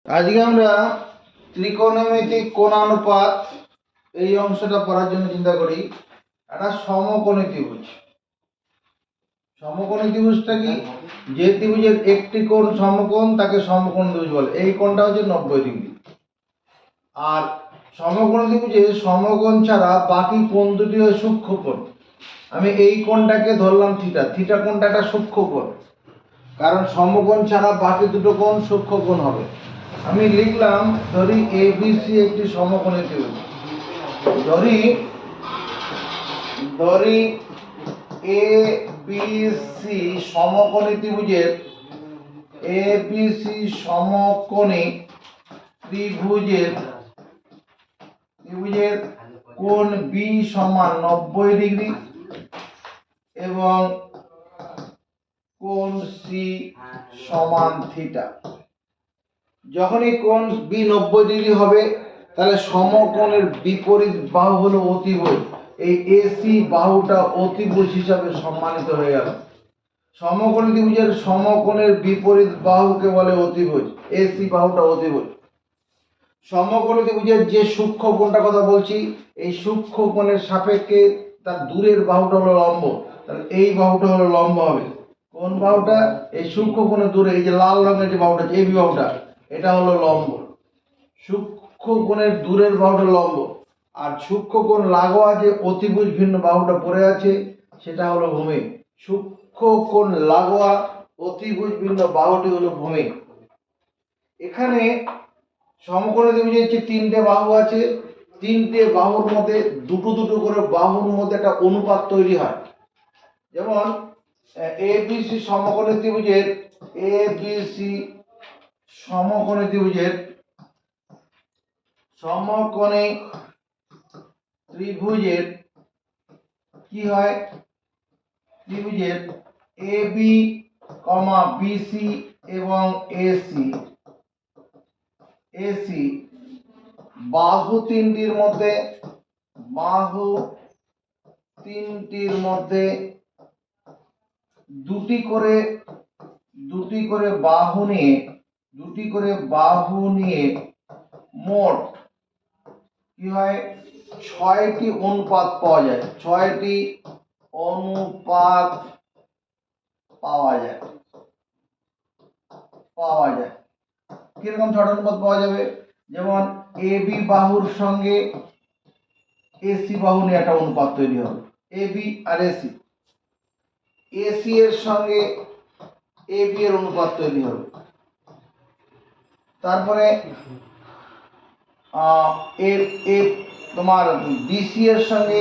আজকে আমরা ত্রিকোণমিতিক কোণানুপাত এই অংশটা পড়ার জন্য চিন্তা করি। একটা সমকোণী ত্রিভুজ। সমকোণী ত্রিভুজটা কি? যে ত্রিভুজের একটি কোণ সমকোণ তাকে সমকোণ ত্রিভুজ বলে। এই কোণটা হচ্ছে 90 ডিগ্রি। আর সমকোণী ত্রিভুজে সমকোণ ছাড়া বাকি কোণ দুটি হয় সূক্ষ্ম কোণ। আমি এই কোণটাকে ধরলাম থিটা। থিটা কোণটা একটা সূক্ষ্ম কোণ, কারণ সমকোণ ছাড়া বাকি দুটো কোণ সূক্ষ্ম কোণ হবে। আমি লিখলাম, ধরি এ বি সি একটি সমকোণী ত্রিভুজ। ধরি এ বি সি সমকোণী ত্রিভুজের এ বি সি সমকোণী ত্রিভুজের কোণ বি সমান 90 ডিগ্রি এবং কোণ সি সমান থিটা। যখন এই কোণ বি 90 ডিগ্রি হবে, তাহলে সমকোণের বিপরীত বাহু হলো অতিভুজ। এই এসি বাহুটা অতিভুজ হিসাবে সম্মানিত হয়ে গেল। সমকোণী ত্রিভুজের সমকোণের বিপরীত বাহুকে বলে অতিভুজ। এসি বাহুটা অতিভুজ। সমকোণী ত্রিভুজের যে সূক্ষ্ম কোণটা কথা বলছি, এই সূক্ষ্ম কোণের সাপেক্ষে তার দূরের বাহুটা হলো লম্ব। তাহলে এই বাহুটা হলো লম্ব হবে। কোন বাহুটা? এই সূক্ষ্ম কোণের দূরে, এই যে লাল রঙের যে বাহুটা, এই বাহুটা, এটা হলো লম্ব। সূক্ষ্ম কোণের দূরের বাহুটা লম্ব, আর সূক্ষ্ম কোণ লাগোয়া যে অতিভুজ ভিন্ন বাহুটা পড়ে আছে সেটা হলো ভূমি। সূক্ষ্ম কোণ লাগোয়া অতিভুজ ভিন্ন বাহুটি হলো ভূমি। এখানে সমকোণী ত্রিভুজের যে তিনটে বাহু আছে, তিনটে বাহুর মধ্যে দুটো দুটো করে বাহুর মধ্যে একটা অনুপাত তৈরি হয়। যেমন এ বি সি সমকোণী ত্রিভুজের এ বি সি সমকোণী ত্রিভুজের সমকোণী ত্রিভুজের কি হয়? ত্রিভুজের এ বি বি সি এবং এসি বাহু তিনটির মধ্যে দুটি করে বাহু নিয়ে মোট কি হয়? 6টি অনুপাত পাওয়া যায়। 6টি অনুপাত পাওয়া যায়। কিরকম 6টি অনুপাত পাওয়া যাবে? যেমন এ বি বাহুর সঙ্গে এসি বাহু নিয়ে একটা অনুপাত তৈরি হবে, A B R AC. AC এর সঙ্গে এ বি এর অনুপাত তৈরি হবে। তারপরে তোমার বিসি এর সঙ্গে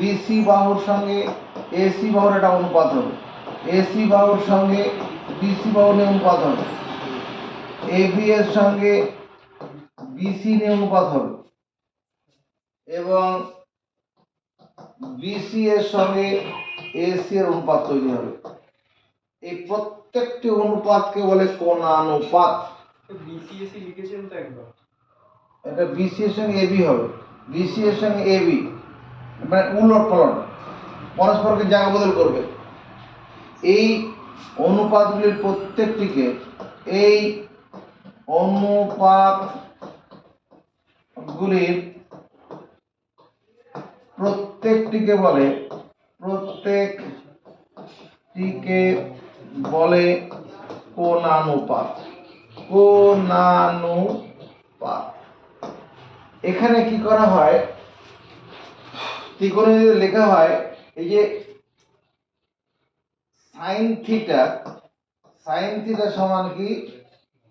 বিসি বাহুর সঙ্গে এসি বাহুর একটা অনুপাত হবে। এসি বাহুর সঙ্গে বিসি বাহু নিয়ে অনুপাত হবে। এবি এর সঙ্গে বিসি নিয়ে অনুপাত হবে এবং বিসি এর সঙ্গে এসি এর অনুপাত তৈরি হবে। এই প্রত্যেকটি অনুপাতকে বলে কোণানুপাত। বিসিএসি লিখেছেন তো একবার। এটা বিসি এর সঙ্গে এবি হবে, বিসি এর সঙ্গে এবি, মানে উলট পালট, পরস্পরকে জায়গা বদল করবে। এই অনুপাতগুলির প্রত্যেকটিকে এই অনুপাতগুলির প্রত্যেকটিকে বলে কোণানুপাত। এখানে কি করা হয়? ত্রিকোণমিতিতে লেখা হয়, এই যে সাইন থিটা সমান কি?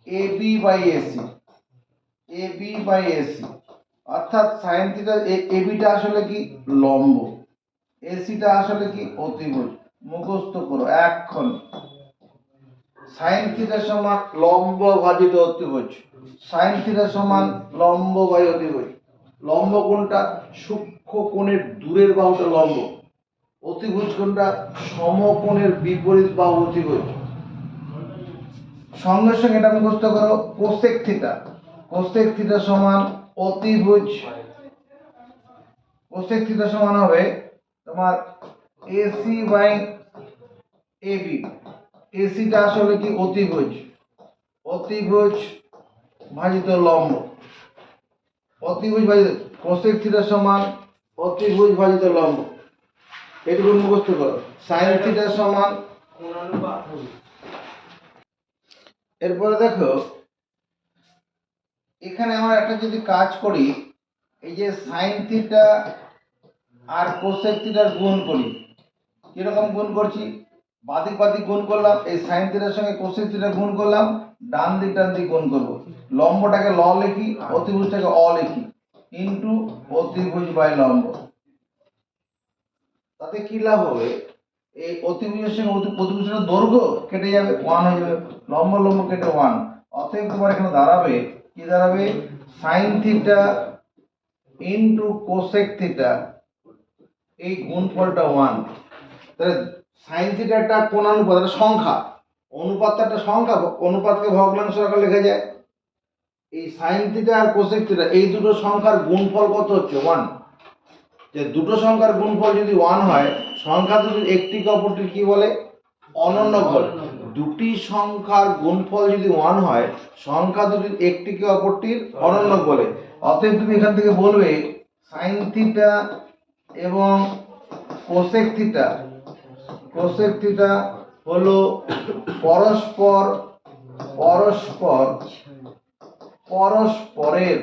AB by AC. অর্থাৎ সাইন থিটা, এবিটা আসলে কি? লম্ব। এসিটা আসলে কি? অতিভুজ। মুখস্থ করো এখন। সাইন থিটা সমান লম্ব ভাজিত অতিভুজ। সাইন থিটা সমান লম্ব বাই অতিভুজ। লম্ব কোণটা? সূক্ষ্ম কোণের দূরের বাহুটা লম্ব। অতিভুজ কোণটা? সমকোণের বিপরীত বাহু অতিভুজ। সঙ্গে সঙ্গে এটা মুখস্থ করো, কোসেক থিটা সমান অতিভুজ। কোসেক থিটা সমান হবে তোমার এসি বাই এবি। এসিটা আসলে কি? অতিভুজ। অতিভুজ ভাজিত লম্ব, অতিভুজ ভাজিত কোসেক থিটা সমান অতিভুজ ভাজিত লম্ব, এটুকু মুখস্থ করো। সাইন থিটা সমান, কোণানুপাত। এরপরে দেখো এখানে আমরা একটা যদি কাজ করি, এই যে সাইন থিটা আর কোসেক থিটার গুণ করি, কিরকম গুণ করছি, বাদিক বাদিক গুণ করলাম, এই সাইন থিটার সঙ্গে কোসেক থিটা গুণ করলাম, ডান দিক গুণ করব, লম্বটাকে ল লিখি, অতিভুজটাকে অ লিখি, ইন্টু অতিভুজ বাই লম্ব। তাতে কি লাভ হবে, এই অতিভুজের সঙ্গে অতিভুজের দৈর্ঘ্য কেটে যাবে, 1 হয়ে যাবে, লম্ব লম্ব কেটে 1, অতএব তোমার এখানে দাঁড়াবে কি দাঁড়াবে, sine theta into cosec theta, এই গুণফলটা 1। তাহলে সাইন থিটাটা কোন অনুপাত, এটা সংখ্যা, অনুপাতটা একটা সংখ্যা, অনুপাতকে ভগ্নাংশ আকারে লেখা যায়। এই সাইন থিটা আর কোসেক থিটা এই দুটো সংখ্যার গুণফল কত হচ্ছে, 1। যে দুটো সংখ্যার গুণফল যদি 1 হয়, সংখ্যা দুটির একটিকে অপরটির কি বলে, অনন্যক বলে। দুটি সংখ্যার গুণফল যদি 1 হয়, সংখ্যা দুটির একটিকে অপরটির অনন্যক বলে। অতএব তুমি এখান থেকে বলবে সাইন থিটা এবং কোসেক থিটা, কোসেক থিটা হলো পরস্পর পরস্পর পরস্পরের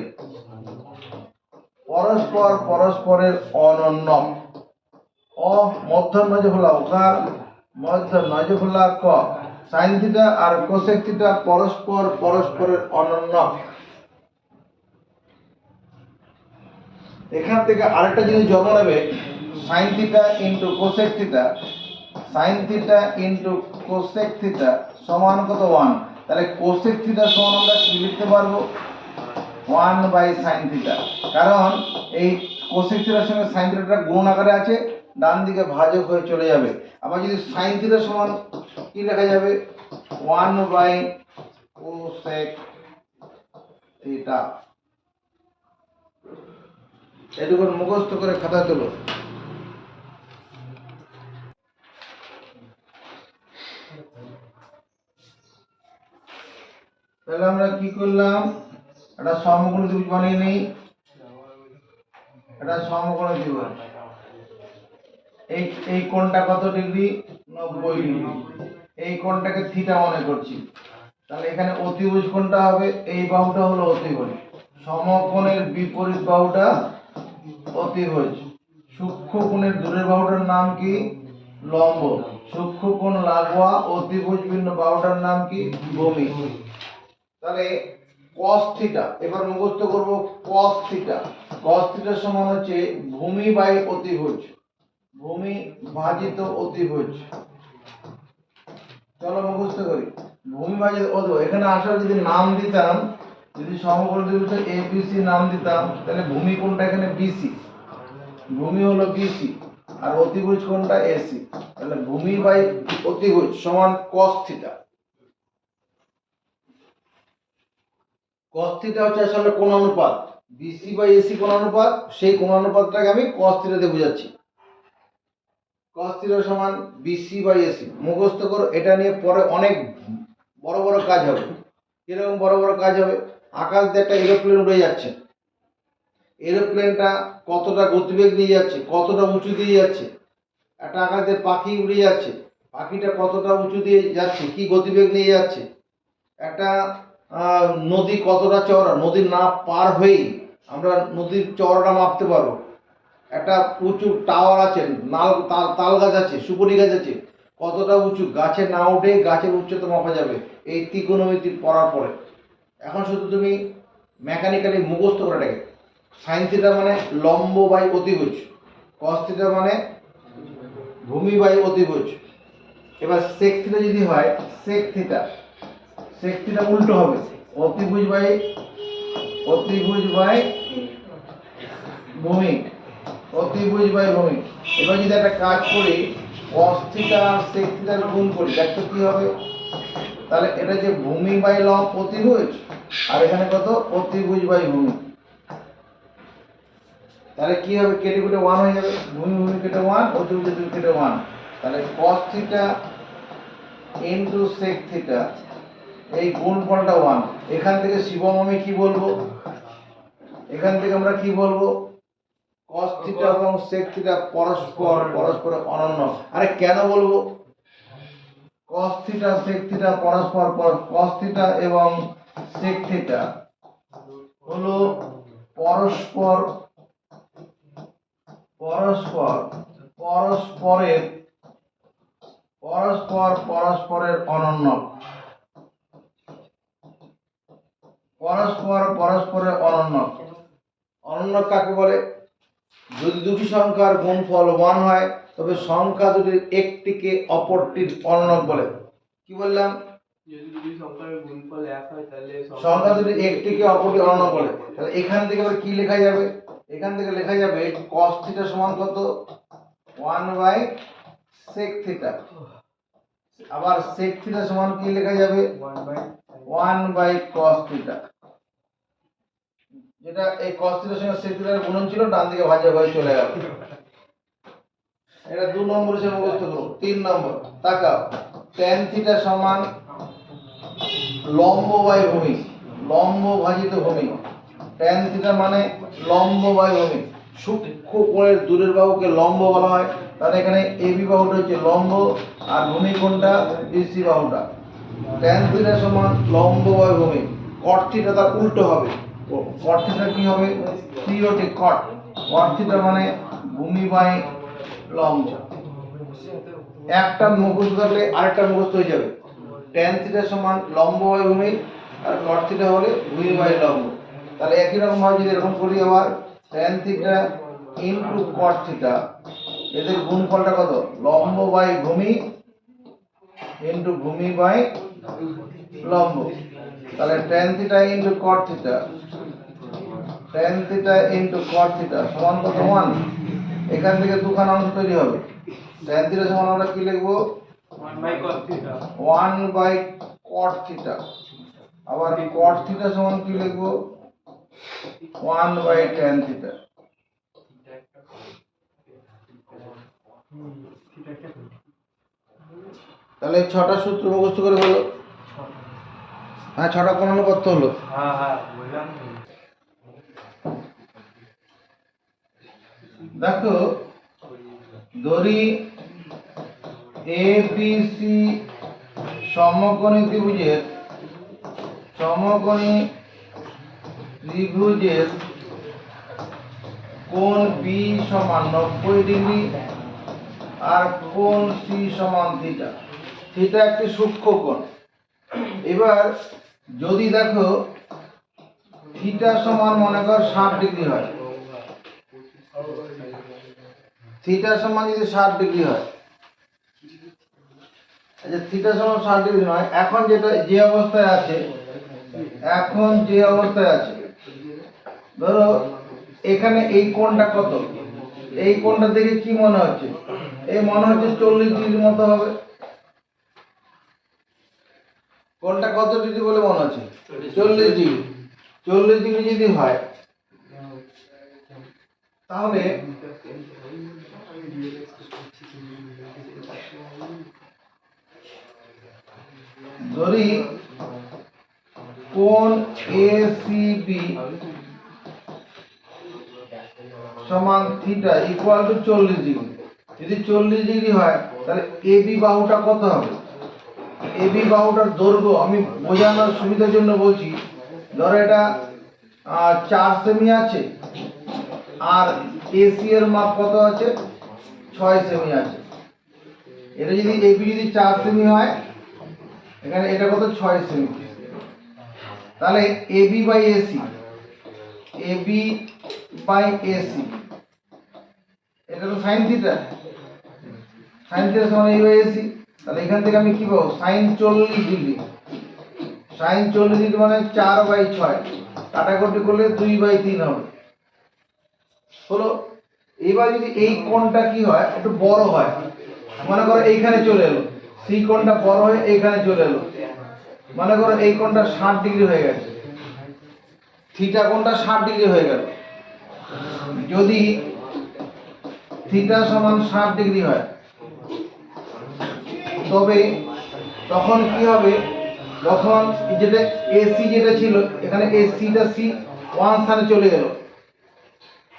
পরস্পর পরস্পরের অনন্যক। অ মধ্যম নয় হলো ওকার, মধ্যম নয় হলো ক। সাইন থিটা আর কোসেক থিটা পরস্পর পরস্পরের অনন্যক। এখান থেকে আরেকটা জিনিস জন্ম নেবে, sine theta into cosec theta, sine theta into cosec theta সমান কত, 1। তাহলে কোসেক থিটা সমান আমরা কি লিখতে পারবো, 1 বাই সাইন থিটা। কারণ এই কোসেক থিটার সঙ্গে সাইন থিটাটা গুণ আকারে আছে, ডান দিকে ভাজক হয়ে চলে যাবে। আবার যদি সাইন থিটা সমান কি লেখা যাবে, 1 বাই কোসেক থিটা। এটুকু মুখস্থ করে খাতা তোলো। তাহলে আমরা কি করলাম, একটা সমকোণী ত্রিভুজ বানিয়ে নেই, এটা সমকোণী ত্রিভুজ, এই এই কোণটা কত ডিগ্রি, 90 ডিগ্রি, এই কোণটাকে থিটা মনে করছি। তাহলে এখানে অতিভুজ কোণটা হবে, এই বাহুটা হলো অতিভুজ, সমকোণের বিপরীত বাহুটা অতিভুজ, সূক্ষ্ম কোণের দূরের বাহুটার নাম কি, লম্ব, সূক্ষ্ম কোণ লাগোয়া অতিভুজ ভিন্ন বাহুটার নাম কি, ভূমি। তাহলে cos থিটা এবার মুখস্থ করব, cos থিটা, cos থিটা সমান হচ্ছে ভূমি বাই অতিভুজ, ভূমি ভাজিত অতিভুজ। চলো মুখস্থ করি, ভূমি ভাজিত অতিভুজ। এখানে আসার যদি নাম দিতাম, যদি সমকোণ ত্রিভুজে এবিসি নাম দিতাম, তাহলে ভূমি কোণটা এখানে বিসি, ভূমি হলো বিসি, আর অতিভুজ কোণটা এসি। তাহলে ভূমি বাই অতিভুজ সমান cos থিটা। cos থিটা হচ্ছে আসলে কোণ অনুপাত, বিসি বাই এসি কোণ অনুপাত, সেই কোণ অনুপাতটাকে আমি cos থিটা দিয়ে বোঝাচ্ছি। cos থিটা সমান বিসি বাই এসি, মুখস্থ করো। এটা নিয়ে পরে অনেক বড় বড় কাজ হবে। কিরকম বড় বড় কাজ হবে, আকাশ দিয়ে একটা এরোপ্লেন উড়ে যাচ্ছে, এরোপ্লেনটা কতটা গতিবেগ নিয়ে যাচ্ছে, কতটা উঁচু দিয়ে যাচ্ছে। একটা আকাশ দিয়ে পাখি উড়ে যাচ্ছে, পাখিটা কতটা উঁচু দিয়ে যাচ্ছে, কি গতিবেগ নিয়ে যাচ্ছে। একটা নদী কতটা চওড়া, নদীর না পার হয়েই আমরা নদীর চওড়াটা মাপতে পারবো। একটা উঁচু টাওয়ার আছে, তাল গাছ আছে, সুপারি গাছ আছে, কতটা উঁচু, গাছে না উঠে গাছের উচ্চতা মাপা যাবে এই ত্রিকোণমিতি পড়ার পরে। এখন শুধু তুমি মেকানিক্যালি মুখস্থ করাটাকে, সাইন থিটা মানে লম্ব বাই অতিভুজ, কস থিটা মানে ভূমি বাই অতিভুজ। এবার সেক থিটা যদি হয়, সেক থিটা, সেক থিটা উল্টো হবে, অতিভুজ বাই ভূমি, অতিভুজ বাই ভূমি। এবার যদি একটা কাজ করি, cos থিটা আর sec থিটার গুণ করি, দেখো কি হবে। তাহলে এটা যে ভূমি বাই লম্ব অতিভুজ, আর এখানে কত, অতিভুজ বাই ভূমি। তাহলে কি হবে, কেটে কেটে 1 হয়ে যাবে, ভূমি ভূমি কেটে 1, অতিভুজ অতিভুজ কেটে 1। তাহলে cos theta into sec theta এই গুণফলটা 1। এখান থেকে শিবম আমি কি বলবো, এখান থেকে আমরা কি বলবো, cos থিটা এবং sec থিটা পরস্পর অনন্য। আরে কেন বলবো cos থিটা sec থিটা পরস্পর cos থিটা এবং sec থিটা হলো পরস্পর পরস্পরের অনন্য। পরস্পরের অনন্য। অনন্য কাকে বলে? যদি দুটি সংখ্যার গুণফল 1 হয় তবে সংখ্যা দুটির একটিকে অপরটির অনন্য বলে। কি বললাম? যদি দুটি সংখ্যার গুণফল 1 হয় তাহলে সংখ্যা দুটির একটিকে অপরটির অনন্য বলে। তাহলে এখান থেকে আবার কি লেখা যাবে? এখান থেকে লেখা যাবে cos থিটা সমান কত? 1/sec theta. আবার sec থিটা সমান কি লেখা যাবে? 1/cos theta. যেটা এই cos থিটার সঙ্গে sec থিটার গুণন ছিল, ডান দিকে ভাজ্য হয়ে চলে গেল। এটা 2 নম্বর হিসেবে মুখস্থ করো। 3 নম্বর তাকাও, tan থিটা সমান লম্ব বাই ভূমি, লম্ব ভাজিত ভূমি। tan থিটা মানে লম্ব বাই ভূমি। সূক্ষ্ম কোণের দূরের বাহুকে লম্ব বলা হয়। তাহলে এখানে AB বাহুটা হচ্ছে লম্ব আর ভূমি কোণটা BC বাহুটা। tan থিটা সমান লম্ব বাই ভূমি। cot থিটা তার উল্টো হবে। cot থিটা কি হবে? COT cot। cot থিটা মানে ভূমি বাই লম্ব। একটা মুখস্থ থাকলে আরেকটা মুখস্থ হয়ে যাবে। tan থিটা সমান লম্ব বাই ভূমি আর cot থিটা হলে ভূমি বাই লম্ব। তাহলে একই রকম ভাবে যদি এরকম করি, আবার tan theta into cot theta, এদের গুণফলটা কত? লম্ব বাই ভূমি ইনটু ভূমি বাই লম্ব। তাহলে tan theta into cot theta, tan theta into cot theta সমান কত? 1। এখান থেকে দুখানা অংশ তৈরি হবে। tan থিটা সমান আমরা কি লিখবো? 1/cos theta. 1/cot theta. আবার cot থিটা সমান কি লিখবো? 1/tan theta. তাহলে 6টা সূত্র মুখস্থ করে বলো। হ্যাঁ, 6টা কোন অনুপাত হলো? হ্যাঁ বললাম। দেখো, ধরি ABC সমকোণী ত্রিভুজের কোণ B সমান 90 ডিগ্রি আর কোণ C সমান থিটা। থিটা একটি সূক্ষ্ম কোণ। এবার যদি দেখো থিটা সমান মনে কর 60 ডিগ্রি হয়, থিটা সমান যদি 60 ডিগ্রি হয়, আচ্ছা থিটা সমান 60 ডিগ্রি নয়, এখন যে অবস্থায় আছে, ধরো এখানে এই কোণটা কত? এই কোণটা দেখে কি মনে হচ্ছে? এই মনে হচ্ছে 40 ডিগ্রির মতো হবে। কোণটা কত ডিগ্রি বলে মনে হচ্ছে? 40 ডিগ্রি। 40 ডিগ্রি যদি হয় তাহলে ধরি কোণ ACB সমান থিটা ইকুয়াল টু 40 ডিগ্রি। যদি 40 ডিগ্রি হয় তাহলে AB বাহুটা কত হবে? AB বাহুটার দৈর্ঘ্য আমি বোঝানোর সুবিধার জন্য বলছি, ধরো এটা 4 সেমি আছে আর AC এর মাপ কত আছে? 6 সেমি আছে। এটা যদি AB যদি 4 সেমি হয়, এখানে এটা কত? 6 সেমি। তাহলে AB বাই AC, এটা তো sin থিটা, sin থিটা সমান A বাই AC। তাহলে এখান থেকে আমি কি পাবো? sin 40 degree. sin 40 ডিগ্রি মানে 4/6, কাটাকুটি করলে 2/3 হবে। হলো। এবার যদি এই কোণটা কি হয়, একটু বড় হয়, মনে করো এইখানে চলে এলো, সি কোণটা বড় হয়ে এইখানে চলে এলো, মনে করো এই কোণটা 60 ডিগ্রি হয়ে গেছে, থিটা কোণটা 60 ডিগ্রি হয়ে গেল। যদি থিটা সমান 60 ডিগ্রি হয় তবে তখন কি হবে? তখন যেটা এসি যেটা ছিল এখানে এসিটা সি ওয়ান স্থানে চলে গেল।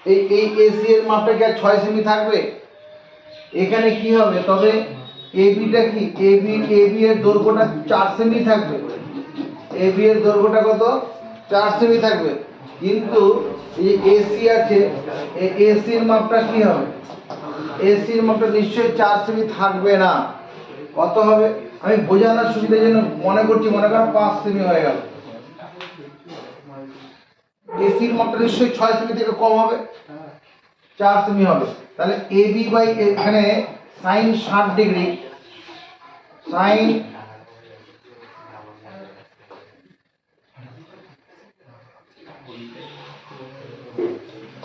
এই এসি এর মাপটা কি আর 6 সেমি থাকবে? এখানে কি হবে তবে এবিটা কি এবি এর দৈর্ঘ্যটা 4 সেমি থাকবে। এবি এর দৈর্ঘ্যটা কত? 4 সেমি থাকবে। কিন্তু এই এসি আছে, এই এসির মাপটা কি হবে? এসির মাপটা নিশ্চয়ই 4 সেমি থাকবে না। কত হবে? আমি বোঝানোর সুবিধার জন্য মনে করছি, মনে করেন 5 সেমি হয়ে গেল। এসির মাপটা নিশ্চয়ই 6 সেমি থেকে কম হবে, 4 সেমি হবে। তাহলে এবি বাই এখানে sine 60 degree, sine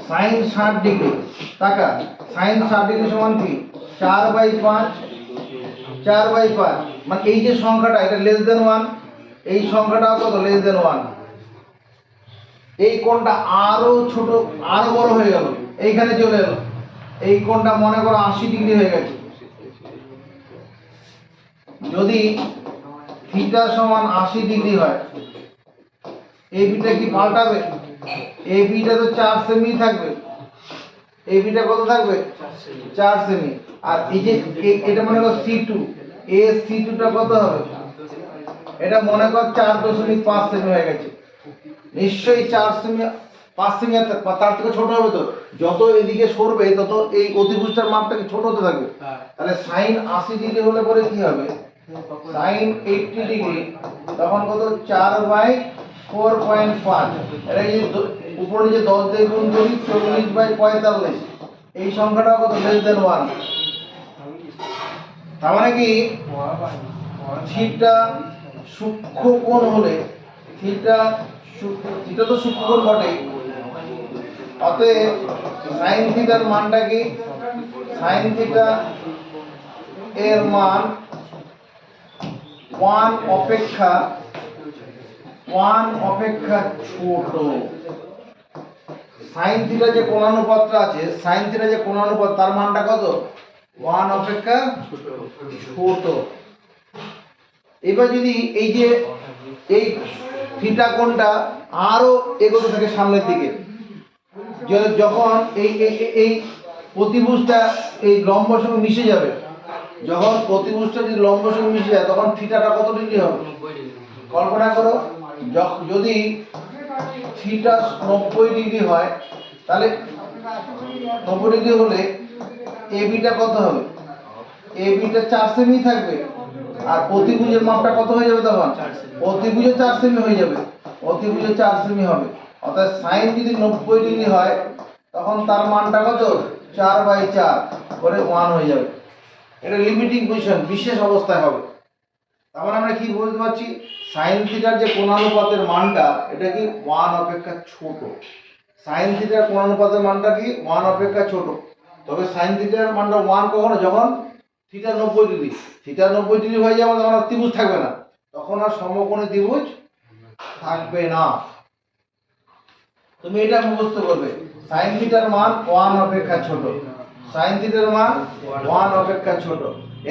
sine 60 degree টাকা, সাইন 60 ডিগ্রি সমান কি 4/5, 4/5 মানে এই যে সংখ্যাটা এটা লেস দেন 1, এই সংখ্যাটা কত লেস দেন 1। এই কোণটা আরো ছোট আরো বড় হয়ে গেল, এইখানে চলে এলো, এই কোণটা মনে করো 80 ডিগ্রি হয়ে গেছে। যদি থিটা সমান 80 ডিগ্রি হয়, এবিটা কি পাল্টাবে? এবিটা তো 4 সেমি থাকবে, এবিটা কত থাকবে? 4 সেমি। আর এই যে এটা মনে করো C2, এ C2 টা কত হবে? এটা মনে কর 4.5 সেমি হয়ে গেছে। নিশ্চয়ই 4 সেমি 5 সেমি তার থেকে ছোট হবে তো। যত এদিকে সরবে তত এই অতিভুজটার মাপটা কি ছোট হতে থাকবে। তাহলে সাইন 80 ডিগ্রি হলে পরে কি হবে? সাইন 80 ডিগ্রি তখন কত? 4/4.5। এটা এই উপরে যে 10 দিয়ে গুণ করি 40/45, এই সংখ্যাটা কত? Less than 1। তার মানে কি থিটা সূক্ষ্ম কোণ হলে থিটা তো সূক্ষ্ম কোণ বটেই, অতএব সাইন থিটার মানটা কি? সাইন থিটা এর মান 1 অপেক্ষা ছোট। সাইন থিটা যে কোণানুপাতটা আছে, সাইন থিটা যে কোণানুপাত তার মানটা কত? 1 অপেক্ষা ছোট। এবার যদি এই যে এই থিটা কোণটা আরো এগোতে থাকে সামনের দিকে, যখন এই এই প্রতিভুজটা এই লম্বের সঙ্গে মিশে যাবে, যখন প্রতিভুজটা যদি লম্বের সঙ্গে মিশে যায় তখন থিটাটা কত ডিগ্রি হবে? কল্পনা করো, যদি থিটা 90 ডিগ্রি হয় তাহলে 90 ডিগ্রি হলে এবিটা কত হবে? এবিটা 4 সেমি থাকবে। আর অতিভুজের মাপটা কত হয়ে যাবে তখন? অতিভুজে 4 সেমি হয়ে যাবে, অতিভুজে 4 সেমি হবে। অর্থাৎ সাইন যদি 90 ডিগ্রি হয় তখন তার মানটা কত? 4/4 করে 1 হয়ে যাবে। এটা লিমিটিং পজিশন, বিশেষ অবস্থায় হবে। তারপর আমরা কি বলতে পারছি? সাইন থিটার যে কোণানুপাতের মানটা এটা কি 1 অপেক্ষা ছোট। সাইন থিটার কোণানুপাতের মানটা কি 1 অপেক্ষা ছোট। তবে সাইন থিটার মানটা 1 কখনো যখন থিটা 90 ডিগ্রি, থিটা 90 ডিগ্রি হয়ে যাবে তখন আর ত্রিভুজ থাকবে না, তখন আর সমকোণী ত্রিভুজ থাকবে না। তুমি এটা মুখস্থ করবে, সাইন থিটার মান 1 অপেক্ষা ছোট, সাইন থিটার মান 1 অপেক্ষা ছোট।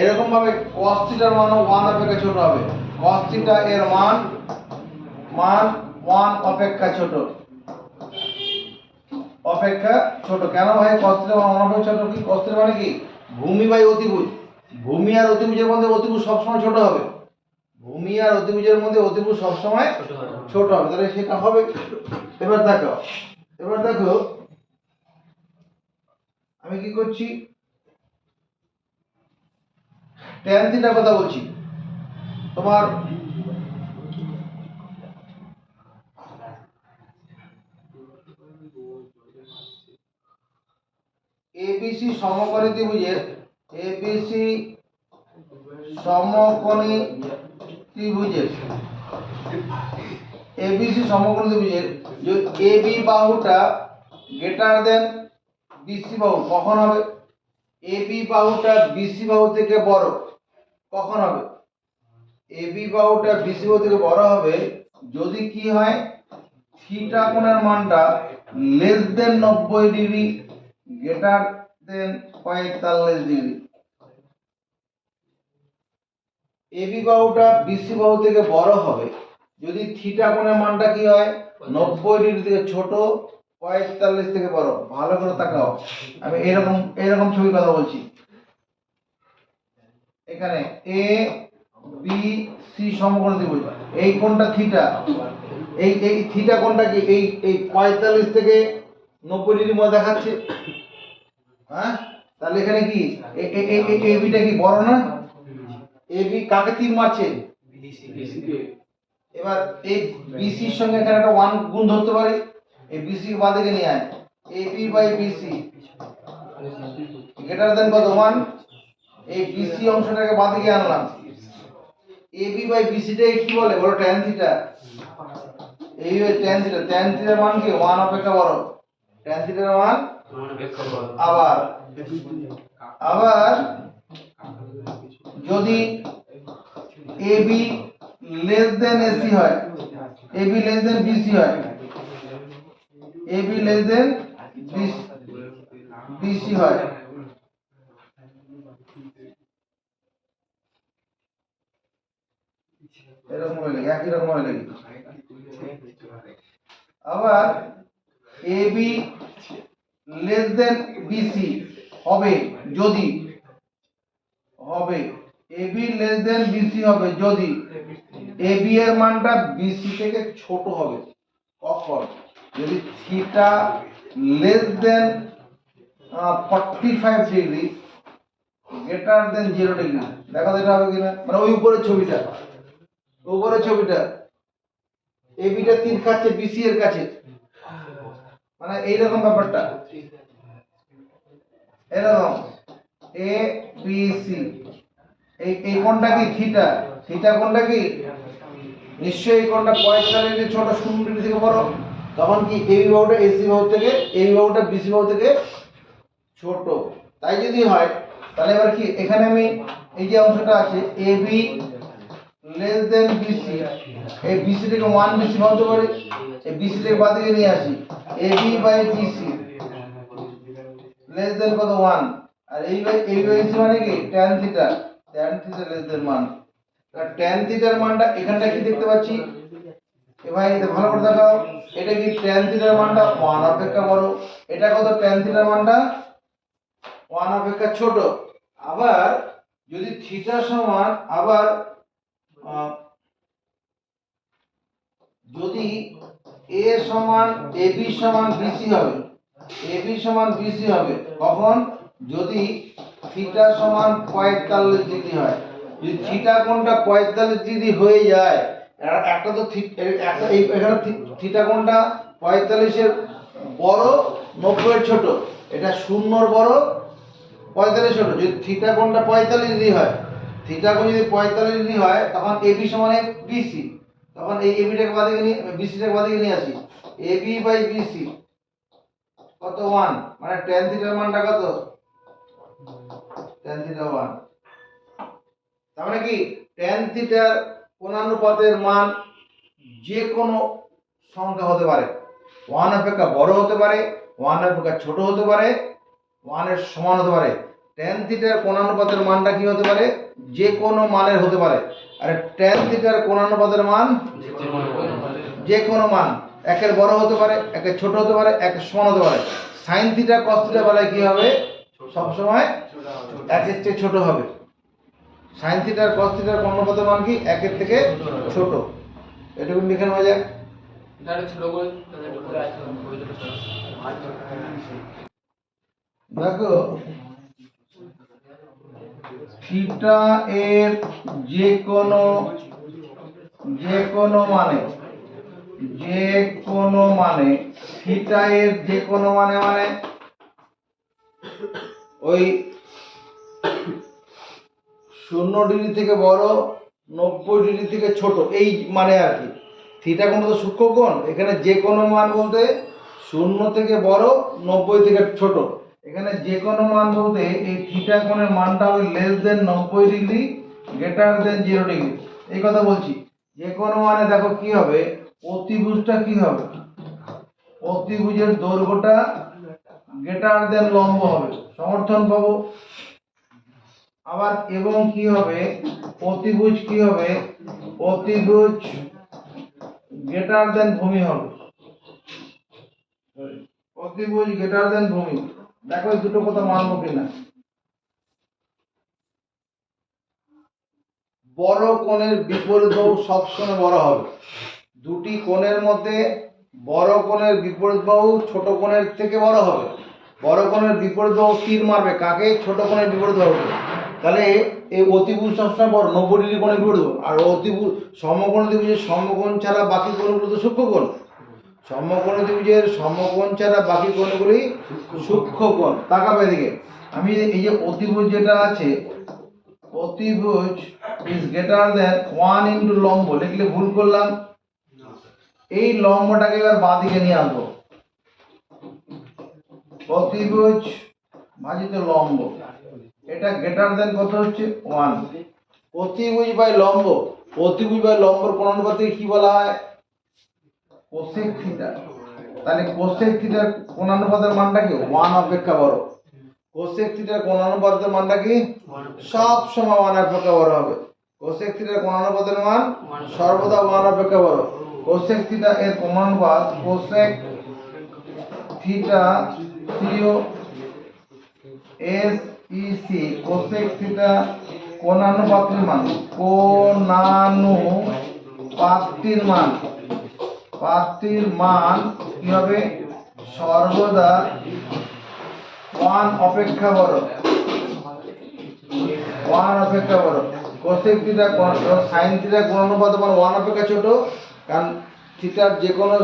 এরকম ভাবে cos থিটার মানও 1 অপেক্ষা ছোট হবে। cos থিটা এর মান 1 অপেক্ষা ছোট, অপেক্ষা ছোট। কেন ভাই cos থিটা 1 অপেক্ষা ছোট? কি cos থিটা মানে কি? ভূমি বাই অতিভুজ। ভূমি আর অতিভুজের মধ্যে অতিভুজ সবসময় ছোট হবে, ভূমি আর অতিভুজের মধ্যে অতিভুজ সবসময় ছোট হবে। তাহলে সেটা হবে। এবার দেখো আমি কি করছি, ট্যান থিটার কথা বলছি। তোমার এবিসি সমকোণী ত্রিভুজের এবিসি সমকোণী ত্রিভুজের এবিসি সমকোণী ত্রিভুজের যদি এবি বাহুটা গ্রেটার দেন বিসি বাহু কখন হবে? এবি বাহুটা বিসি বাহু থেকে বড় কখন হবে? এবি বাহুটা বিসি বাহু থেকে বড় হবে যদি কি হয়? থিটা কোণের মানটা less than 90 degree greater than 45 degree. AB বাহুটা বিসি বাহু থেকে বড় হবে যদি থিটা কোণের মানটা কি হয় 90 ডিগ্রি থেকে ছোট 45 থেকে বড়। ভালো করে তাকাও, আমি এরকম ছবি কথা বলছি। এখানে এ বি সি সমকোণ ত্রিভুজ, এই কোণটা থিটা, এই থিটা কোণটা কি এই 45 থেকে 90 ডিগ্রি মধ্যে দেখাচ্ছে। হ্যাঁ, তাহলে এখানে কি এবিটা কি বড় না? এবি কাকে তীর মারছে? এবার এই বিসির সঙ্গে এখানে একটা 1 গুণ ধরতে পারি, এই বিসি কে বাদিকে নিয়ে আয়। AB by BC greater than কত? 1। এই বিসি অংশটাকে বাদিকে আনলাম। এবি বাই বিসিটা কি বলে বলো? tan theta. এই tan থিটা, tan থিটার মান কি 1 অপেক্ষা বড়। tan থিটার মান আবার যদি এবি লেস দেন এসি হয়, এবি লেস দেন বিসি হয়, এবি লেস দেন বিসি হয়, এরকম হলে একই রকম হলে আবার এবি লেস দেন বিসি হবে যদি এবি লেস দেন বিসি হবে যদি এবি এর মানটা বিসি থেকে ছোট হবে। কখন? যদি theta less than 45 degree greater দেন 0 ডিগ্রি। দেখো এটা হবে কিনা, মানে ওই উপরের ছবিটা এবিটা তীর খাচ্ছে বিসি এর কাছে, মানে এইরকম ব্যাপারটা এরকম এ বি সি। এই কোণটা কি থিটা, থিটা কোণটা কি নিশ্চয়ই এই কোণটা 45 ডিগ্রি ছোট 0 ডিগ্রি থেকে বড়। তখন কি এবি বাহুটা এসি বাহু থেকে, এবি বাহুটা বিসি বাহু থেকে ছোট। তাই যদি হয় তাহলে এবার কি এখানে আমি এই যে অংশটা আছে এবি লেস দেন বিসি, এই বিসি থেকে 1 বিসি ভাঙতে পারি, এই বিসি থেকে বাদিকে নিয়ে আসি। AB by BC less than কত? 1। আর এই বাই বিসি মানে কি tan থিটা, লেস দেন 1। তাহলে tan থিটার মানটা এখানটা কি দেখতে পাচ্ছি? এ ভাই এটা ভালো করে দেখাও, এটা কি tan থিটার মানটা 1 অপেক্ষা বড়, এটা কত? tan থিটার মানটা 1 অপেক্ষা ছোট। আবার যদি থিটা সমান আবার যদি এ সমান এবি সমান বিসি হবে, এবি সমান বিসি হবে কখন? যদি থিটা সমান 45 ডিগ্রি হয়। যদি থিটা কোণটা 45 ডিগ্রি হয়ে যায়, একটা তো একটা এখানে থিটা কোণটা 45 এর বড় 90 এর ছোট, এটা 0 এর বড় 45 ছোট। যদি থিটা কোণটা 45 ডিগ্রি হয়, থিটা কোণ যদি 45 ডিগ্রি হয় তখন এবি সমান বিসি, তখন এই এবিটাকে বাদিকে নিয়ে বিসিটাকে বাদিকে নিয়ে আসি। এবি বাই বিসি কত? 1, মানে tan থিটার মানটা কত? tan theta 1। তার মানে কি tan থিটার কোণানুপাতের মান যে কোনো সংখ্যা হতে পারে, 1 অপেক্ষা বড় হতে পারে, 1 অপেক্ষা ছোট হতে পারে, 1 এর সমান হতে পারে। tan থিটার কোণানুপাতের মানটা কি হতে পারে? যে কোনো মানের হতে পারে। আর tan থিটার কোণানুপাতের মান যে কোনো মান, একের বড় হতে পারে, একের ছোট হতে পারে, একের সমান হতে পারে। sin থিটা cos থিটা বেলায় কি হবে? সব সময় একের চেয়ে ছোট হবে। sin থিটা আর cos থিটার কোণানুপাতের মান কি? একের থেকে ছোট। এটুকু লিখে নেওয়া যাক। দেখো থিটা এর যে কোনো মানে থিটা এর যে কোনো মানে ওই 0 ডিগ্রি থেকে বড় 90 ডিগ্রি থেকে ছোট, এই মানে আর কি। থিটা কোণটা তো সূক্ষ্ম কোণ, এখানে যে কোনো মান বলতে 0 থেকে বড় 90 থেকে ছোট। এখানে যে কোনো মান বলতে এই থিটা কোণের মানটা হবে লেস দেন 90 ডিগ্রি গ্রেটার দেন 0 ডিগ্রি, এই কথা বলছি। যে কোনো মানে দেখো কি হবে, অতিভুজটা কি হবে? অতিভুজের দৈর্ঘ্যটা গ্রেটার দেন লম্ব হবে, সমর্থন পাবো। আবার এবং কি হবে, অতিভুজ কি হবে, অতিভুজ গ্রেটার দেন ভূমি হবে, অতিভুজ গ্রেটার দেন ভূমি। দেখো এই দুটো কথা মানবো কিনা। বড় কোণের বিপরীত বাহু সবসময় বড় হবে। দুটি কোণের মধ্যে বড় কোণের বিপরীত বাহু ছোট কোণের থেকে বড় হবে। বড় কোণের বিপরীত বাহু তীর মারবে কাকে, ছোট কোণের বিপরীত বাহুকে। তাহলে এই অতিভুজ সবসময় বড় 90 ডিগ্রি কোণের বিপরীত বাহু। আর অতিভুজ সমকোণ ত্রিভুজের সমকোণ ছাড়া বাকি কোণগুলো তো সূক্ষ্মকোণ। সমকোণ ত্রিভুজের সমকোণ ছাড়া বাকি কোণগুলি সূক্ষ্মকোণ। তাকাবে এদিকে, আমি এই যে অতিভুজ যেটা আছে, অতিভুজ ইজ গ্রেটার দেন 1 ইনটু লম্ব লিখলে ভুল করলাম। এই লম্বটাকে এবার বাঁ দিকে নিয়ে আসবো, অতিভুজ ভাজিত লম্ব, এটা গ্রেটার দেন কত হচ্ছে 1। অতিভুজ বাই লম্ব, অতিভুজ বাই লম্বর কোণ অনুপাতকে কি বলা হয়, কোসেক থিটা। তাহলে কোসেক থিটার কোণ অনুপাতের মানটা কি 1 অপেক্ষা বড়। কোসেক থিটার কোণ অনুপাতের মানটা কি সব সময় 1 অপেক্ষা বড় হবে। কোসেক থিটার কোণ অনুপাতের মান সর্বদা 1 অপেক্ষা বড়। কোসেক থিটা এর কোণ অনুপাত cosec theta 3 S E C, cosec theta কোণানুপাতির মান, কোণানুপাতির মান, পাতির মান কি হবে সর্বদা 1 অপেক্ষা বড়, 1 অপেক্ষা বড়। কোসেক থিটা সাইন থিটা কোণ অনুপাত মান 1 অপেক্ষা ছোট, কারণ থিটার যে কোনো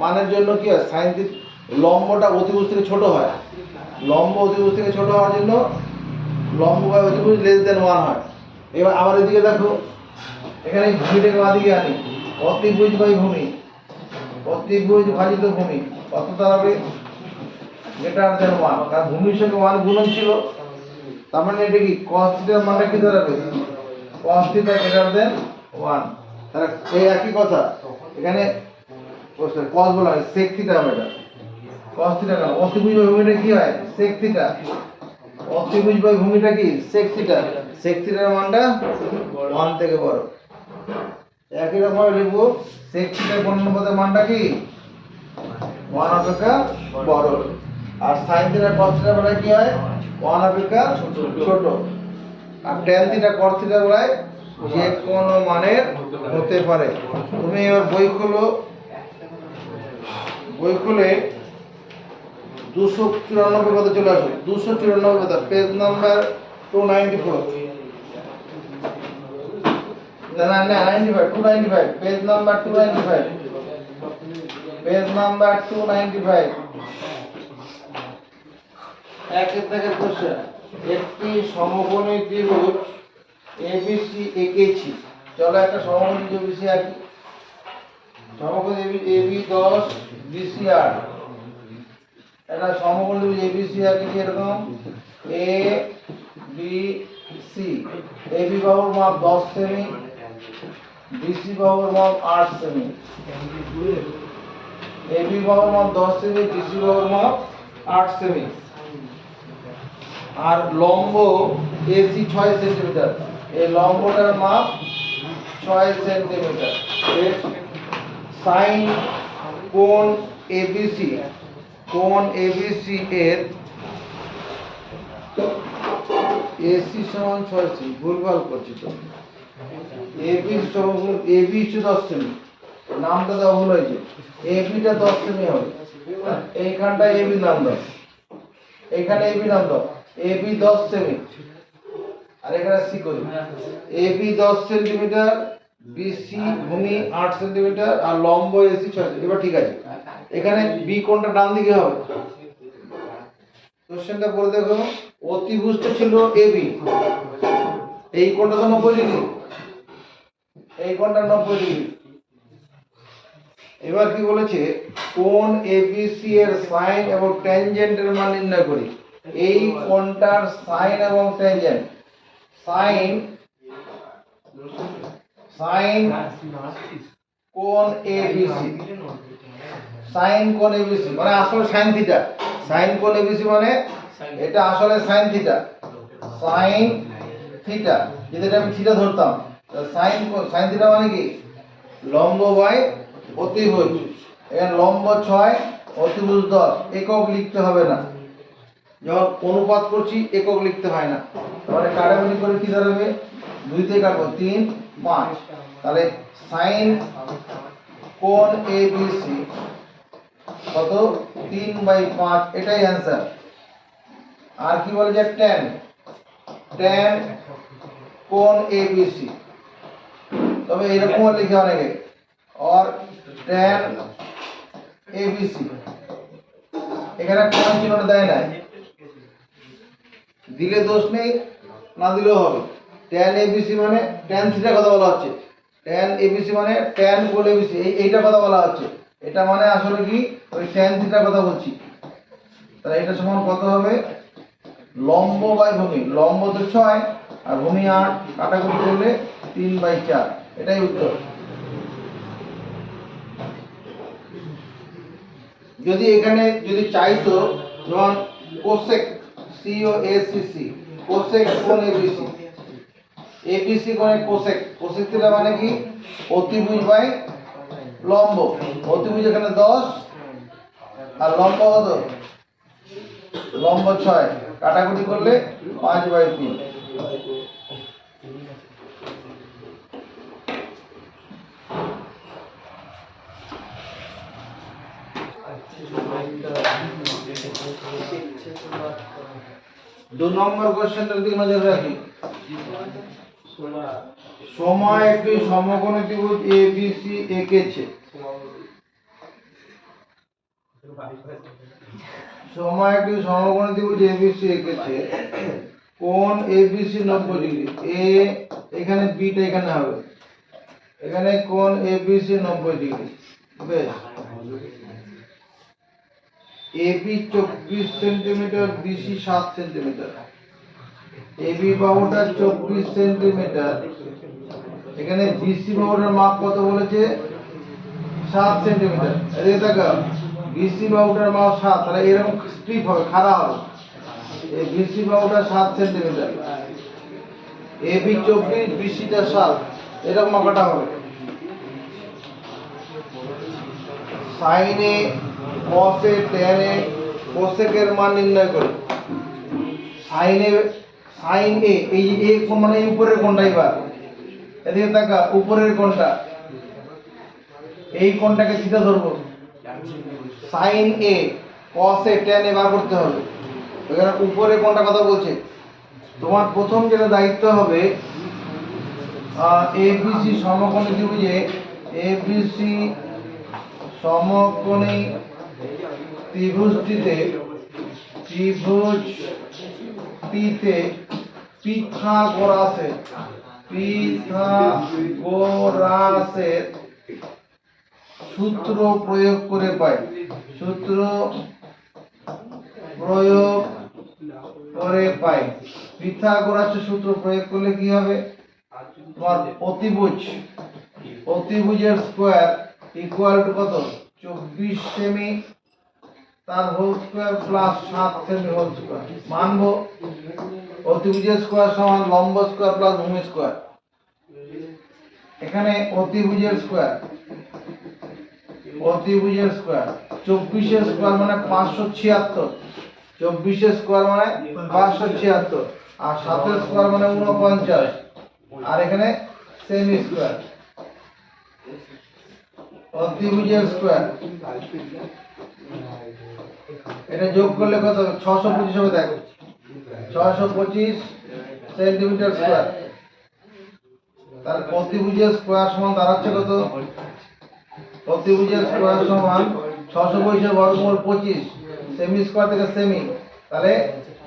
মানের জন্য কি হয়, সাইন থিটা লম্বটা অতিভুজ থেকে ছোট হয়। লম্ব অতিভুজ থেকে ছোট হওয়ার জন্য লম্ব বাই অতিভুজ লেস দেন 1 হয়। এবার আবার এদিকে দেখো, এখানে ভূমিটাকে বাঁদিকে আনি, অতিভুজ বাই ভূমি, অতিভুজ ভাজিত ভূমি কত দাঁড়াবে, গ্রেটার দেন 1, কারণ ভূমির সঙ্গে 1 গুণন ছিল। তার মানে এটা কি cos থিটার মানটা কি দাঁড়াবে, cos থিটা গ্রেটার দেন 1। তাহলে এই একই কথা এখানে cos বলা হয়, sec থিটা হবে এটা, cos থিটা না, অতিভুজ বাই ভূমিটা কি হয় sec থিটা, অতিভুজ বাই ভূমিটা কি sec থিটা, sec থিটার মানটা 1 থেকে বড়। একই রকম ভাবে লিখবো sec থিটার কোণ অনুপাতের মানটা কি 1 অপেক্ষা বড়। আর sin থিটা cos থিটা বলা কি হয় 1 অপেক্ষা ছোট। আর tan থিটা cos থিটা বলা যে কোনো মানের হতে পারে। তুমি এবার বই খোলো, বই খুলে 294 পদে চলে আসো, 294 পদ, পেজ নাম্বার 294, না না না 95, 295, পেজ নাম্বার 295, পেজ নাম্বার 295। একের থেকে কোশ্চেন, একটি সমকোণী ত্রিভুজ এবিসি এঁকেছি। চলো একটা সমকোণী এবিসি আঁকি। সমকোণী এবি 10 বিসি 8, এটা সমকোণী ত্রিভুজ এবিসি আঁকেছি এরকম এ বি সি। এবি বাহুর মাপ 10 সেমি, বিসি বাহুর মাপ 8 সেমি। এবি বাহুর মাপ 10 সেমি, বিসি বাহুর মাপ 8 সেমি। আর লম্ব এসি 6 সেন্টিমিটার, এই লম্বটার মাপ 6 সেন্টিমিটার। সাইন কোণ এবিসি, কোণ এবিসি এর এসি সমান 6 সেমি, ভুলভাল করছি তো, এবি সমান এবি 10 সেমি, নামটা দেওয়া ভুল হয়েছে, এবিটা 10 সেমি হবে। এইখানটা এবি নাম দাও, এখানে এবি নাম দাও, এবি 10 সেমি, আর এখানে সি করি, এবি 10 সেন্টিমিটার, বিসি ভূমি 8 সেন্টিমিটার, আর লম্ব এসি 6 সেমি। এবার ঠিক আছে, এখানে বি কোণটা ডান দিকে হবে। কোশ্চেনটা পড়ে দেখো, অতিভুজটা ছিল এবি, এই কোণটা তো 90 ডিগ্রি, এই কোণটা 90 ডিগ্রি। এবার কি বলেছে, কোণ এবিসি এর সাইন এবং ট্যানজেন্টের মান নির্ণয় করি। এই কোণটার সাইন এবং ট্যানজেন্ট, সাইন সাইন কোণ এবিসি, সাইন কোণ এবিসি মানে আসলে সাইন থিটা, সাইন কোণ এবিসি মানে এটা আসলে সাইন থিটা, সাইন থিটা, যদি এটা আমি থিটা ধরতাম, সাইন সাইন থিটা মানে কি লম্ব বাই অতিভুজ। এখানে লম্ব 6, অতিভুজ 10, একক লিখতে হবে না, যখন অনুপাত করছি একক লিখতে হয় না। তাহলে কাটাকুটি করে কি দাঁড়াবে, 2 থেকে কাটবো 3 5, তাহলে সাইন কোণ এবিসি কত 3/5, এটাই অ্যান্সার। আর কি বলে যে ট্যান, ট্যান কোণ এবিসি, তবে এরকম লিখে অনেকে আর ট্যান এবিসি, এখানে কোণ চিহ্নটা দেয় না, দিলে দোষ নেই, না দিলেও হবে। ট্যান এবিসি মানে ট্যান থিটার কথা বলা হচ্ছে, ট্যান এবিসি মানে ট্যান কোণ এবিসি, এইটা কথা বলা হচ্ছে। এটা মানে আসলে কি ওই ট্যান থিটার কথা বলছি। তাহলে এটা সমান কত হবে, লম্ব বাই ভূমি, লম্ব তো 6 আর ভূমি 8, কাটাকুটি করলে 3/4, এটাই উত্তর। যদি এখানে যদি চাইতো যেমন কোসেক সিওএসিসি, কোসেক কোণ এবিসি, এবিসি কোণে কোসেক, কোসেক থিটা মানে কি অতিভুজ বাই লম্ব, অতিভুজ এখানে 10 আর লম্ব কত, লম্ব 6, কাটাকুটি করলে 5/3। दो নম্বর কোশ্চেনটার দিকে নজর রাখি। সময় একটি সমকোণী ত্রিভুজ এবিসি এঁকেছে, সময় একটি সমকোণী ত্রিভুজ এবিসি এঁকেছে, কোণ এবিসি 90 ডিগ্রি, এ এখানে বিটা এখানে হবে, এখানে কোণ এবিসি 90 ডিগ্রি, বেশ। AB 24 centimetre, BC 7 centimetre, AB বাহুটা 24 সেন্টিমিটার, এখানে বিসি বাহুটার মাপ কত বলেছে 7 সেন্টিমিটার। এদিকে দেখো বিসি বাহুটার মাপ 7, তাহলে এরকম স্ট্রিপ হবে, খাড়া হবে, এই বিসি বাহুটা 7 সেন্টিমিটার, এবি 24, বিসিটা 7, এরকম মাপাটা হবে। সাইনে কসে ট্যানে কোসেকের মান নির্ণয় করে, সাইনে সাইন এ, এই এ কোণ মানে এই উপরের কোণটা, এবার এদিকে তাকা উপরের কোণটা, এই কোণটাকে থিটা ধরবো, সাইন এ কসে ট্যান এ বার করতে হবে। এখানে উপরের কোণটা কথা বলছে, তোমার প্রথম যেটা দায়িত্ব হবে এবিসি সমকোণী ত্রিভুজে, এবিসি সমকোণী ত্রিভুজটিতে পিথাগোরাসের সূত্র প্রয়োগ করে পাই, সূত্র প্রয়োগ করে পাই। পিথাগোরাসের সূত্র প্রয়োগ করলে কি হবে, তোমার অতিভুজের স্কয়ার ইকুয়াল টু কত 24 সেমি তার whole square plus 7 cm whole square, মানবো অতিভুজের স্কয়ার সমান লম্ব স্কয়ার প্লাস ভূমি স্কয়ার। এখানে অতিভুজের স্কয়ার 24 এর স্কয়ার মানে 576, 24 এর স্কয়ার মানে 576, আর 7 এর স্কয়ার মানে 49, আর এখানে সেমি স্কয়ার। অতিভুজের স্কয়ার এটা যোগ করলে কত হবে, 625 হবে, দেখো 625 সেন্টিমিটার স্কয়ার। তার অতিভুজের স্কয়ার সমান দাঁড়াচ্ছে কত, অতিভুজের স্কয়ার সমান 625 এর বর্গমূল 25, সেমি স্কয়ার থেকে সেমি, তাহলে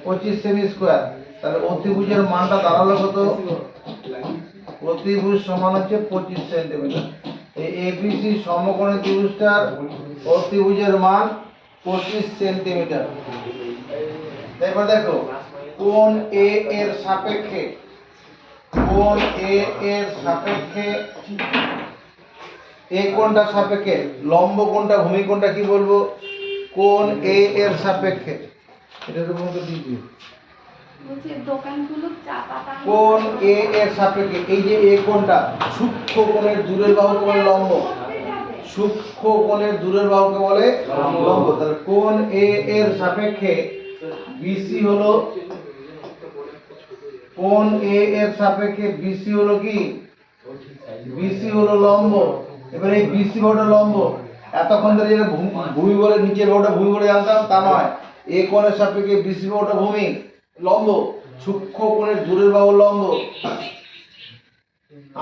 25 সেমি স্কয়ার। তাহলে অতিভুজের মানটা দাঁড়ালো কত, অতিভুজ সমান হচ্ছে 25 সেন্টিমিটার। এই এবিসি সমকোণী ত্রিভুজটার অতিভুজের মান 25 সেন্টিমিটার। এবার দেখো কোণ এ এর সাপেক্ষে, কোণ এ এর সাপেক্ষে, এ কোণটা সাপেক্ষে, লম্ব কোণটা ভূমি কোণটা কি বলবো, কোণ এ এর সাপেক্ষে, এটা তো বলতে দিবি বলছি দোকানগুলো চা পাতা কোণ এ এর সাপেক্ষে এই যে এ কোণটা সূক্ষ্ম কোণের দূরের বাহুকে বলে লম্ব, সূক্ষ্ম কোণের দূরের বাহুকে বলে লম্ব। তাহলে কোণ এ এর সাপেক্ষে বিসি হলো, কোণ এ এর সাপেক্ষে বিসি হলো কি, বিসি হলো লম্ব। এবার এই বিসি বাহুটা লম্ব, এতক্ষণ ধরে যেটা ভূমি বলে নিচের বাহুটা ভূমি বলে জানতাম তা নয়, এ কোণের সাপেক্ষে বিসি বাহুটা ভূমি লম্ব, সূক্ষ্ম কোণের দূরের বাহু লম্ব।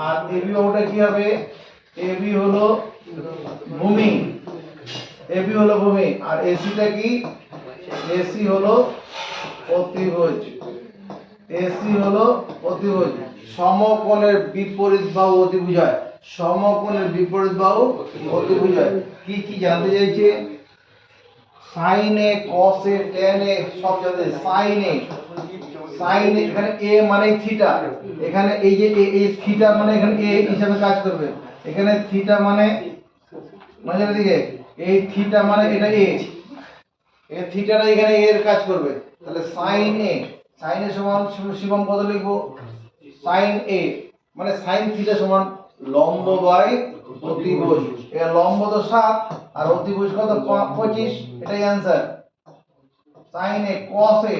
আর এবি বাহুটা কি হবে, এবি হলো ভূমি, এবি হলো ভূমি। আর এসিটা কি, এসি হলো অতিভুজ, এসি হলো অতিভুজ। সমকোণের বিপরীত বাহু অতিভুজ হয়, সমকোণের বিপরীত বাহু অতিভুজ হয়। কি কি জানতে চাইছে, সাইনে কসে টেনে সব জানতে, সাইনে, সাইন এখানে এ মানে থিটা, এখানে এই যে এই থিটা মানে এখানে এ হিসাবে কাজ করবে, এখানে থিটা মানে নজরের দিকে এই থিটা মানে এটা এ, এই থিটাটা এখানে এর কাজ করবে। তাহলে সাইন এ, সাইন এ সমান শিবম কত লিখবো, সাইন এ মানে সাইন থিটা সমান লম্ব বাই অতিভুজ। এর লম্ব তো 7 আর অতিভুজ কত 25, এটাই answer. Sign A cos A,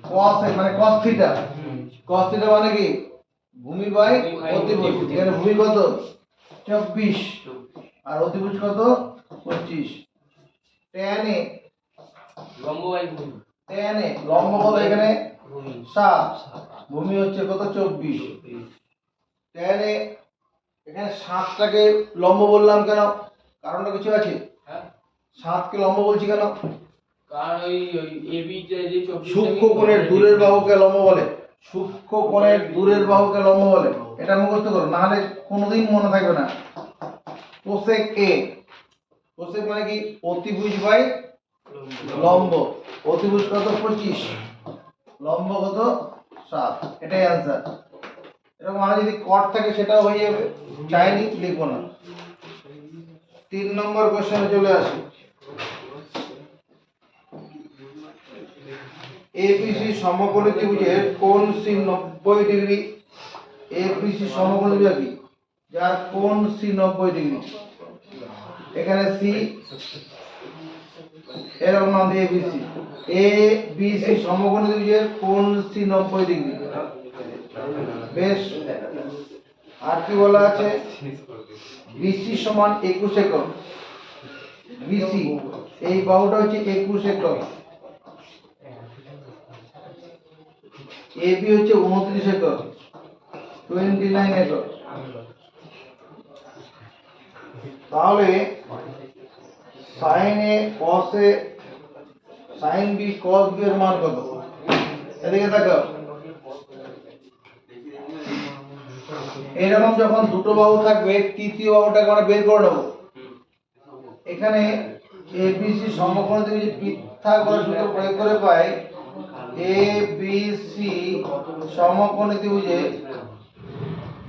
cos এ মানে কস থিটা, কস থিটা মানে কি ভূমি বাই অতিভুজ। এখানে ভূমি কত 24 আর অতিভুজ কত 25। tan এ, লম্ব বাই ভূমি, tan এ লম্ব কত এখানে 7, ভূমি হচ্ছে কত 24। tan এ এখানে 7টাকে লম্ব বললাম কেন, কারণটা কিছু আছে, হ্যাঁ 7কে লম্ব বলছি কেন, কারণ ওই এবি যে 24 সূক্ষ্ম কোণের দূরের বাহুকে লম্ব বলে, সূক্ষ্ম কোণের দূরের বাহুকে লম্ব বলে। এটা মুখস্থ করো, না হলে কোনোদিন মনে থাকবে না। কোসেক এ, কোসেক মানে কি অতিভুজ বাই লম্ব, অতিভুজ কত 25, লম্ব কত 7, এটাই অ্যান্সার। এরকম আর যদি কট থাকে সেটাও হয়ে যাবে, চাইনি লিখবো না। 3 নম্বর কোশ্চেনে চলে আসি। এবিসি সমকোণী ত্রিভুজের কোণ সি 90 ডিগ্রি, এবিসি সমকোণী ত্রিভুজ কি যার কোণ সি 90 ডিগ্রি, এখানে সি এরকম নাম দিয়ে এবিসি, এবিসি সমকোণী ত্রিভুজের কোণ সি 90 ডিগ্রি। বেশ, আর কি বলা আছে, বিসি সমান 21 একক, বিসি এই বাহুটা হচ্ছে 21 একক, এবি হচ্ছে 29 একক, 29 একক। তাহলে sign A cos A, sine B cos B এর মান কত, এদিকে তাকাও। এরকম যখন দুটো বাহু থাকবে তৃতীয় বাহুটাকে আমরা বের করে নেব। এখানে এবিসি সমকোণী ত্রিভুজে পিথাগোরাস সূত্র প্রয়োগ করে পাই, এবিসি সমকোণী ত্রিভুজে,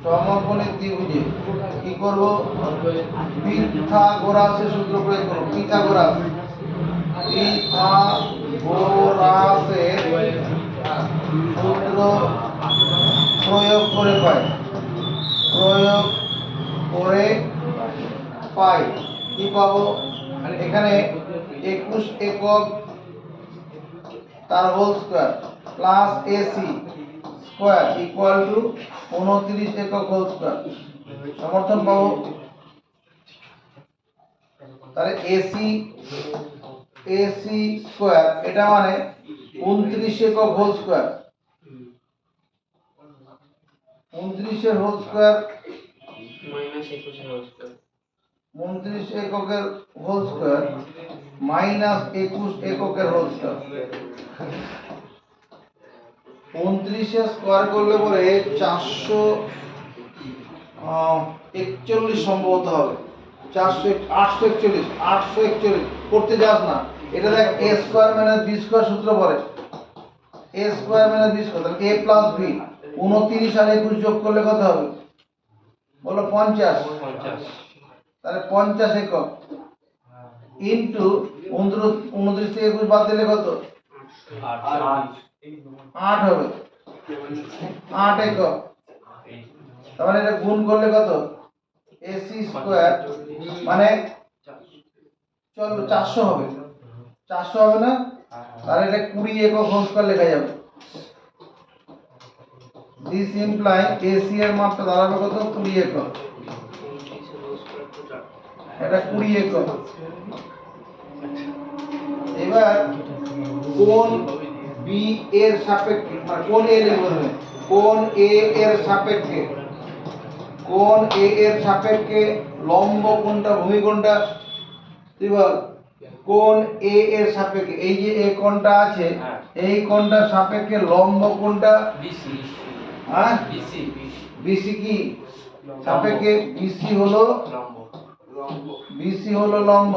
সমকোণী ত্রিভুজে কি করব, পিথাগোরাসের সূত্র প্রয়োগ করব, পিথাগোরাস, পিথাগোরাসের সূত্র প্রয়োগ করে পাই, প্রয়োগ করে পাই কি পাবো, এখানে 21 একক তার whole square plus AC square equal to 29 একক হোল স্কয়ার সমর্থন পাবো। তাহলে এসি, এসি স্কয়ার এটা মানে 29 একক হোল স্কয়ার, 29 এর হোল স্কয়ার মাইনাস 21 এর হোল স্কয়ার, 29 এককের হোল স্কয়ার মাইনাস 21 এককের হোল স্কয়ার। 29 এর স্কয়ার করলে পরে 441 সম্ভবত হবে, 841, 841 করতে যাস না, এটা দেখ a square minus b square সূত্র পড়ে, a square minus b square, তাহলে a প্লাস b 29 আর 21 যোগ করলে কত হবে বলো 50, 50, তাহলে 50 একক ইনটু 29 থেকে 21 বাদ দিলে কত, 8, 8 হবে, 8 একক। তার মানে এটা গুণ করলে কত? এসি স্কয়ার মানে চলো 400 হবে, 400 হবে না? তাহলে এটা 20 একক হোল স্কয়ার লেখা যাবে। দিস ইমপ্লাই এসি এর মাপটা দাঁড়াবে কত? 20 একক। এটা 20 একক। এবার কোণ বি এর সাপেক্ষে, মানে কোণ এ লিখবো তুমি, কোণ এ এর সাপেক্ষে, কোণ এ এর সাপেক্ষে লম্ব কোণটা ভূমি কোণটা তুই বল। কোণ এ এর সাপেক্ষে এই যে এ কোণটা আছে, এই কোণটার সাপেক্ষে লম্ব কোণটা বিসি হ্যাঁ বিসি বিসি কি সাপেক্ষে? বিসি হলো লম্ব বিসি হলো লম্ব।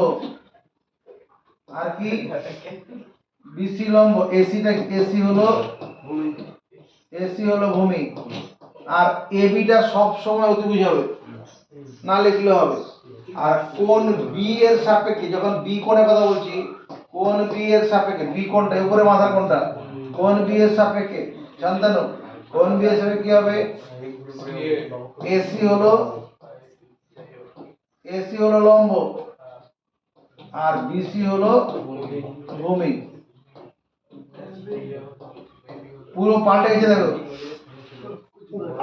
আর কি? বিসি লম্ব। এসিটা এসি হলো ভূমি। আর এবিটা সব সময় অতিভুজ হবে, না লিখলে হবে। আর কোণ বি এর সাপেক্ষে, যখন বি কোণের কথা বলছি, কোণ বি এর সাপেক্ষে, বি কোণটা উপরে মাথার কোণটা, কোণ বি এর সাপেক্ষে শান্তনু, কোণ বি এর সাপেক্ষে কি হবে? এসি হলো লম্ব আর বিসি হলো ভূমি। পুরো পাল্টে গেছে দেখো।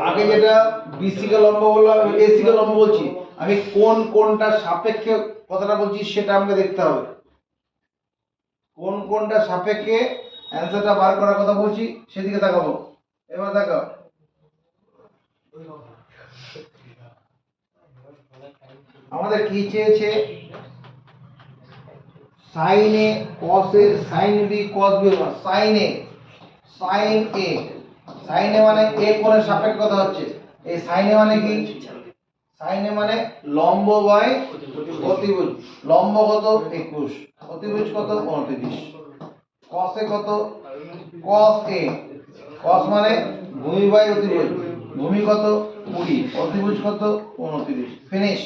আগে যেটা বিসি কে লম্ব বললাম, এসি কে লম্ব বলছি, আমি কোন কোনটার সাপেক্ষে কথাটা বলছি সেটা আমাকে দেখতে হবে। কোন কোনটার সাপেক্ষে অ্যানসারটা বার করার কথা বলছি সেদিকে তাকাবো। এবার দেখো, আমাদের কি চেয়েছে? Sine A cos A, sine B cos B, sine A, sine A, sine A মানে এ কোণের সাপেক্ষে কথা হচ্ছে। এই সাইন এ মানে কি? সাইন এ মানে লম্ব বাই অতিভুজ। লম্ব কত? 21, অতিভুজ কত? 29। কস এ কত? কস এ, কস মানে ভূমি বাই অতিভুজ, ভূমি কত? 20, অতিভুজ কত? 29। ফিনিশ।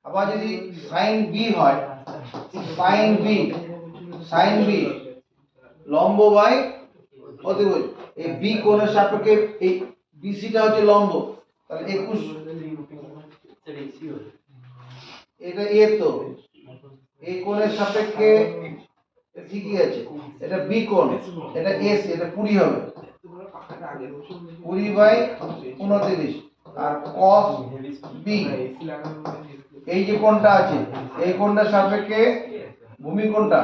আবার যদি সাইন বি হয়, সাইন বি, সাইন বি লম্ব বাই অতিভুজ, এই বি কোণের সাপেক্ষে এই বিসিটা হচ্ছে লম্ব, তাহলে 21, এটা এ তো এই কোণের সাপেক্ষে ঠিকই আছে, এটা বি কোণ, এটা এস, এটা 20 হবে, 20 বাই 29। আর cos বি এই যে কোণটা আছে, এই কোণটার সাপেক্ষে ভূমি কোণটা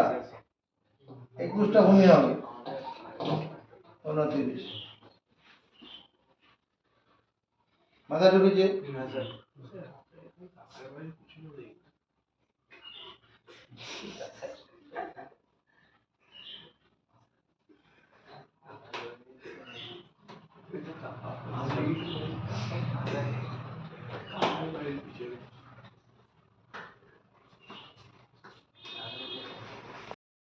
21টা ভূমি হবে 29। মাথা ঢুকেছে?